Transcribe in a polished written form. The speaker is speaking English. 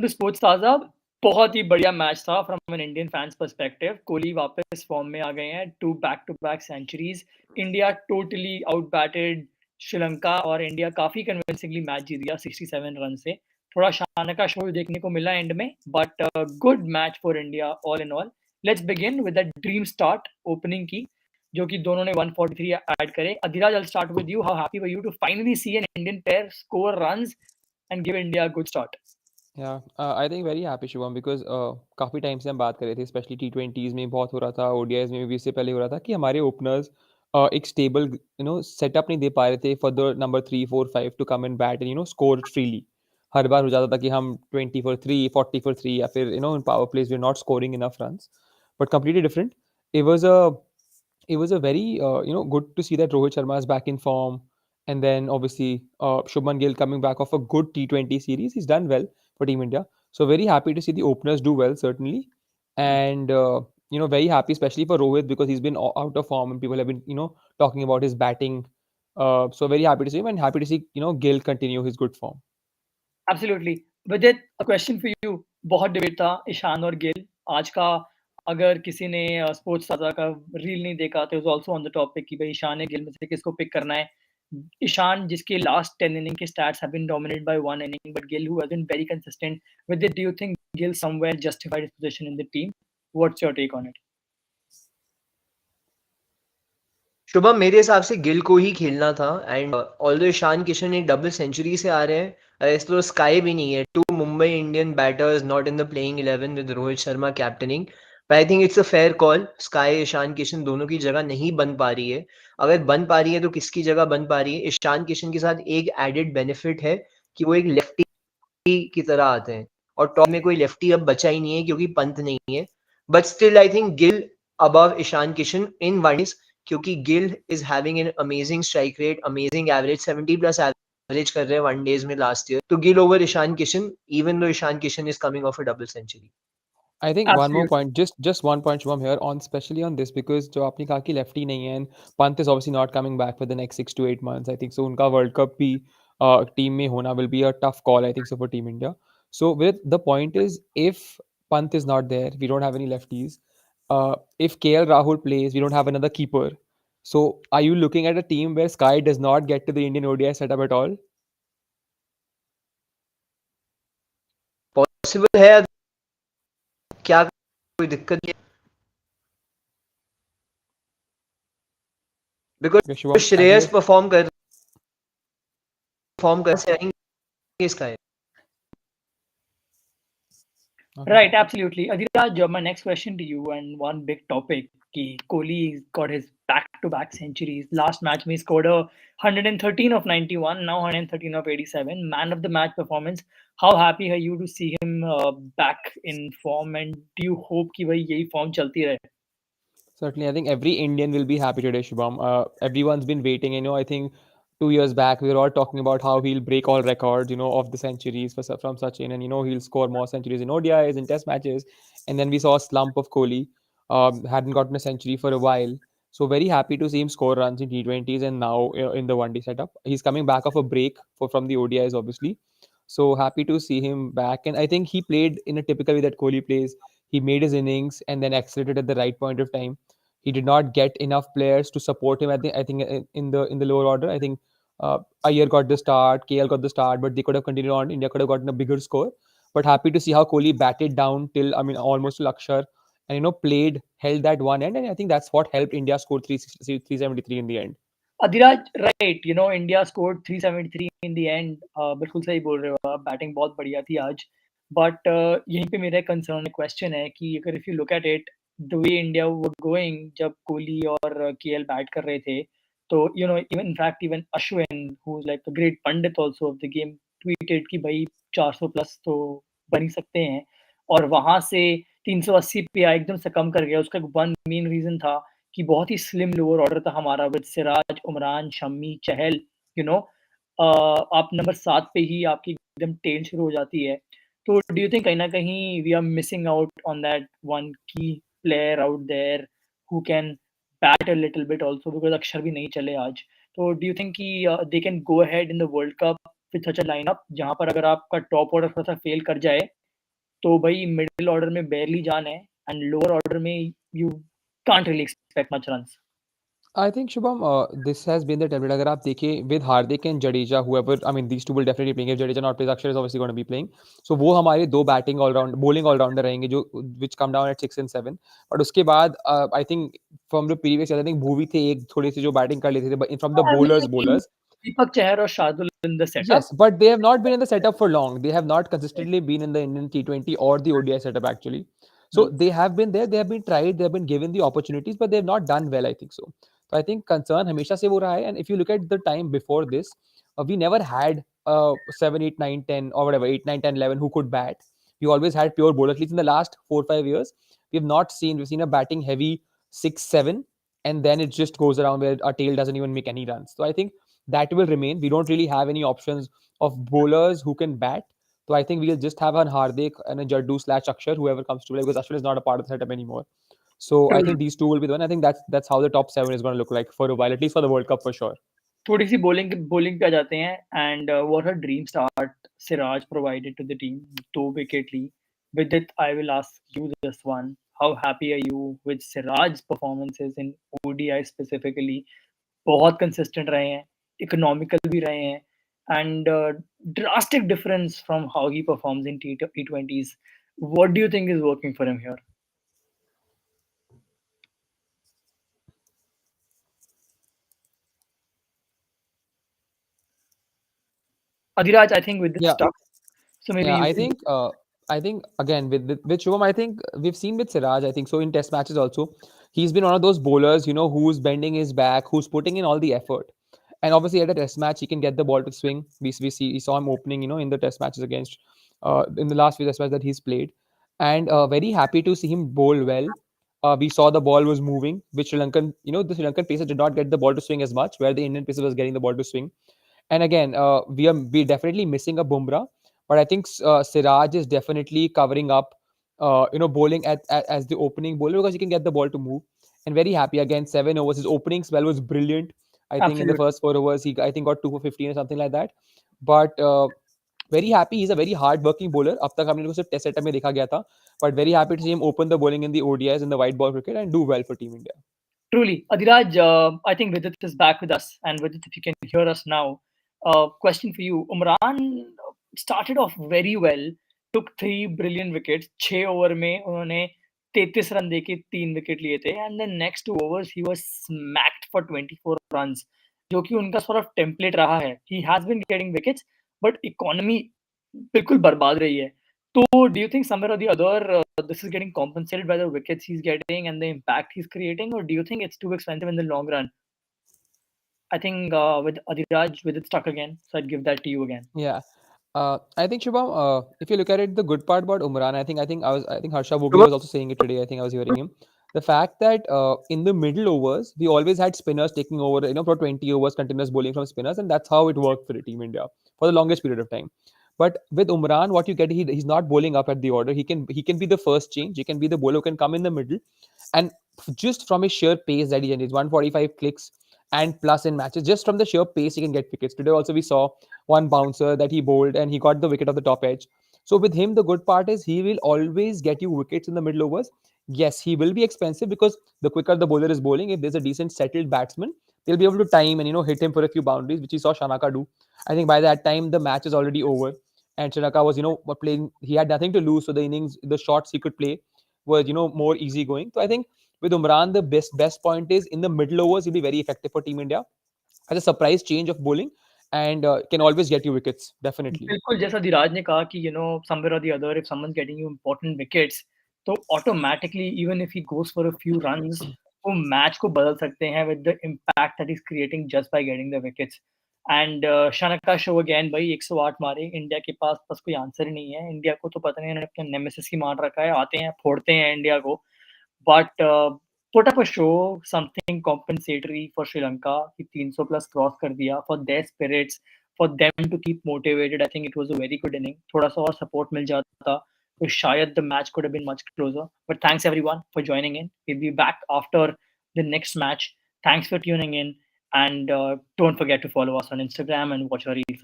To sports ताज़ा। बहुत ही बढ़िया मैच था from an Indian fans perspective. Kohli वापस फॉर्म में आ गए हैं, 2 back to back centuries. India totally outbatted Sri Lanka और इंडिया काफ़ी कन्विंसिंगली मैच जीत गया 67 रन से। थोड़ा शानका शो देखने को मिला एंड में, but good match for India all in all. Let's begin with the dream start opening की, जो कि दोनों ने 143 ऐड करे। Adhiraj, I will start with you. How happy were you to finally see an Indian pair score runs and give India a good start? I think very happy Shubham because काफ़ी time से हम बात कर रहे थे, स्पेशली T20s में बहुत हो रहा था, ODIs में भी इससे पहले हो रहा था कि हमारे ओपनर्स एक स्टेबल सेटअप नहीं दे पा रहे थे for the number 3 4 5 to come and bat and score freely. हर बार हो जाता था कि हम 20 for 3 40 for 3 या फिर in power plays we not scoring enough runs, but completely different. It was a very good to see that Rohit Sharma is back in form, and then obviously Shubman Gill coming back off a good T20 series. He's done well for Team India, so very happy to see the openers do well certainly, and very happy especially for Rohit because he's been out of form and people have been talking about his batting. So very happy to see him and happy to see Gill continue his good form. Absolutely. विदित, a question for you. बहुत debate था ईशान और गिल आज का। अगर किसी ने sports ताज़ा का रील नहीं देखा तो was also on the topic कि भाई ईशान या गिल में से किसको पिक करना है। ईशान जिसके लास्ट 10 इनिंग के stats have been dominated by one inning, but Gill who has been very consistent. Vidit, do you think Gill somewhere justified his position in the team? What's your take on it? Shubham, मेरे हिसाब से गिल को ही खेलना था। एंड ऑल्दो ईशान किशन एक double century से आ रहे हैं, इस तो स्काई भी नहीं है। 2 Mumbai Indian batters not in the playing 11 with Rohit Sharma captaining, but I think it's a fair call. SKY Ishan Kishan दोनों की जगह नहीं बन पा रही है। अगर बन पा रही है तो किसकी जगह बन पा रही है? ईशान किशन के साथ एक एडेड बेनिफिट है कि वो एक लेफ्टी की तरह आते हैं, और टॉप में कोई लेफ्टी अब बचा ही नहीं है क्योंकि पंत नहीं है। But still I think Gill above Ishan Kishan in one days, क्योंकि Gill is having an amazing strike rate, amazing average, 70 plus average कर रहे हैं वनडेज में लास्ट ईयर। तो Gill over Ishan Kishan, even though Ishan Kishan is coming off a double century. I think one more absolutely. point, just one point, Shubham, here on especially on this because जो आपने कहा कि lefty नहीं है and Pant is obviously not coming back for the next 6 to 8 months. I think so. उनका World Cup भी team में होना will be a tough call. I think so for Team India. So with the point is if Pant is not there, we don't have any lefties. If KL Rahul plays, we don't have another keeper. So are you looking at a team where Sky does not get to the Indian ODI setup at all? Possible है, क्या कोई दिक्कत नहीं है, Okay, because Shubham, I'm Shreyas here. Perform कर से आएंगे इसका है। Okay. Right, absolutely. Adhiraj, my next question to you, and one big topic, कि Kohli got his back-to-back centuries. Last match में he scored a 113 of 91, now 113 of 87. Man of the match performance. How happy are you to see him back in form, and do you hope कि वही यही form चलती रहे? Certainly, I think every Indian will be happy today, Shubham. Everyone's been waiting. I think 2 years back we were all talking about how he'll break all records, of the centuries from Sachin, and he'll score more centuries in ODIs and Test matches. And then we saw a slump of Kohli, hadn't gotten a century for a while. So very happy to see him score runs in T20s and now in the one-day setup. He's coming back off a break from the ODIs, obviously. So happy to see him back, and I think he played in a typical way that Kohli plays. He made his innings and then accelerated at the right point of time. He did not get enough players to support him. I think in the lower order. I think Iyer got the start, KL got the start, but they could have continued on. India could have gotten a bigger score. But happy to see how Kohli batted down till almost to Lakshar, and played, held that one end, and I think that's what helped India score 373 in the end. Adhiraj, right, India scored 373 in the end. बिल्कुल सही बोल रहे हो आप, batting बहुत बढ़िया थी आज। बट यहीं पे मेरा कंसर्न क्वेश्चन है कि अगर if you look at it, the way India were going जब कोहली और केएल बैट कर रहे थे, तो even in fact even Ashwin who is like a great Pandit also of the game tweeted कि भाई 400 प्लस तो बन ही सकते हैं, और वहां से 380 पे आया, एकदम से कम कर गया। उसका वन मेन रीजन था कि बहुत ही स्लिम लोअर ऑर्डर था हमारा with Siraj, Umran, Shammi, Chahal. You know आप नंबर 7 पे ही आपकी एकदम टेल शुरू हो जाती है। तो डू यू थिंक कहीं न कहीं we are missing out on that one key player out there who can bat a little bit also, because Axar भी नहीं चले आज। तो डू यू थिंक कि they can go ahead in the world cup with such a lineup जहाँ पर अगर आपका टॉप ऑर्डर थोड़ा-सा फेल कर जाए, तो भाई मिडिल ऑर्डर में barely जान है, and lower order में you can't really expect much runs. I think Shubham, this has been the template. अगर आप देखिए with Hardik and Jadeja, whoever, I mean, these two will definitely playing. If Jadeja not plays, Akshar is obviously going to be playing. So वो हमारे दो batting all round, bowling all rounder रहेंगे जो which come down at 6 and 7. But उसके बाद I think from the previous year, I think Bhuvi थे एक थोड़ी सी जो batting कर लेते थे, but from the I mean, I think bowlers. Deepak Chahar or Shardul in the setup. Yes, but they have not been in the setup for long. They have not consistently been in the Indian T20 or the ODI setup actually. So they have been there, they have been tried, they have been given the opportunities, but they have not done well, I think so. So I think concern हमेशा से वो रहा है. And if you look at the time before this, we never had 7, 8, 9, 10 or whatever, 8, 9, 10, 11 who could bat. We always had pure bowlers. At least in the last 4, 5 years, we've seen a batting heavy 6, 7, and then it just goes around where our tail doesn't even make any runs. So I think that will remain. We don't really have any options of bowlers who can bat. So I think we'll just have an Hardik and a Jaddu / Akshar, whoever comes to play, because Akshar is not a part of the setup anymore. So I think Truly. these two will be the one. I think that's how the top 7 is going to look like for a while, at least for the World Cup for sure. थोड़ी सी bowling पे आ जाते हैं, and what a dream start Siraj provided to the team, 2 wicket Lee. Vidit, I will ask you this one. How happy are you with Siraj's performances in ODI specifically? बहुत consistent रहे हैं, economical भी रहे हैं, and drastic difference from how he performs in T20s. What do you think is working for him here? Adhiraj, I think with this Yeah, stuff, so maybe yeah. you I can. think again with Shubham, I think we've seen with Siraj. I think so in Test matches also, he's been one of those bowlers, who's bending his back, who's putting in all the effort. And obviously at a Test match, he can get the ball to swing. We saw him opening, in the Test matches against in the last few Test matches that he's played, and very happy to see him bowl well. We saw the ball was moving, which the Sri Lankan pacer did not get the ball to swing as much, where the Indian pacer was getting the ball to swing. And again, we definitely missing a Bumrah, but I think Siraj is definitely covering up, bowling as the opening bowler because he can get the ball to move. And very happy again, 7 overs. His opening spell was brilliant. I think in the Absolutely. first 4 overs, he I think got 2 for 15 or something like that. But very happy. He's a very hard-working bowler. अब तक हमने उसे test setup में देखा गया था. But very happy to see him open the bowling in the ODIs in the white ball cricket and do well for Team India. Truly. Adhiraj, I think Vidit is back with us. And Vidit, if you can hear us now, question for you. Umran started off very well, took 3 brilliant wickets. 6 over में उन्होंने 33 run देके 3 wicket लिए थे. And then next 2 overs, he was smacked for 24 runs, जो कि उनका sort of template रहा है. He has been getting wickets, but economy बिल्कुल बर्बाद रही है. So, do you think somewhere or the other this is getting compensated by the wickets he's getting and the impact he's creating, or do you think it's too expensive in the long run? I think with Adhiraj, with it stuck again, so I'd give that to you again. Yeah. I think Shubham, if you look at it, the good part about Umran, I think Harsha Bhogle Shubham, was also saying it today. I think I was hearing him. The fact that in the middle overs, we always had spinners taking over, for 20 overs, continuous bowling from spinners, and that's how it worked for the Team India for the longest period of time. But with Umran, what you get, he's not bowling up at the order. He can be the first change. He can be the bowler who can come in the middle, and just from his sheer pace that he generates, 145 clicks and plus in matches, just from the sheer pace he can get wickets. Today also we saw one bouncer that he bowled and he got the wicket of the top edge. So with him, the good part is he will always get you wickets in the middle overs. Yes, he will be expensive because the quicker the bowler is bowling, if there's a decent settled batsman, they'll be able to time and hit him for a few boundaries, which we saw Shanaka do. I think by that time the match is already over, and Shanaka was playing. He had nothing to lose, so the innings, the shots he could play was more easy going. So I think with Umran, the best point is in the middle overs, he'll be very effective for Team India as a surprise change of bowling and can always get you wickets, definitely. बिल्कुल जैसा धीराज ने कहा कि somewhere or the other if someone's getting you important wickets, तो automatically even if he goes for a few runs, वो match को बदल सकते हैं with the impact that he's creating just by getting the wickets. And Shanaka show again भाई 108 मारे. India के पास बस कोई आंसर ही नहीं है. इंडिया को तो पता नहीं इन्होंने अपने नेमेसिस ही मार रखा है. आते हैं फोड़ते हैं इंडिया को. But put up a show, something compensatory for Sri Lanka. कि 300 plus cross कर दिया for their spirits, for them to keep motivated. I think it was a very good inning. थोड़ा सा और support मिल जाता तो शायद the match could have been much closer. But thanks everyone for joining in. We'll be back after the next match. Thanks for tuning in, and don't forget to follow us on Instagram and watch our reels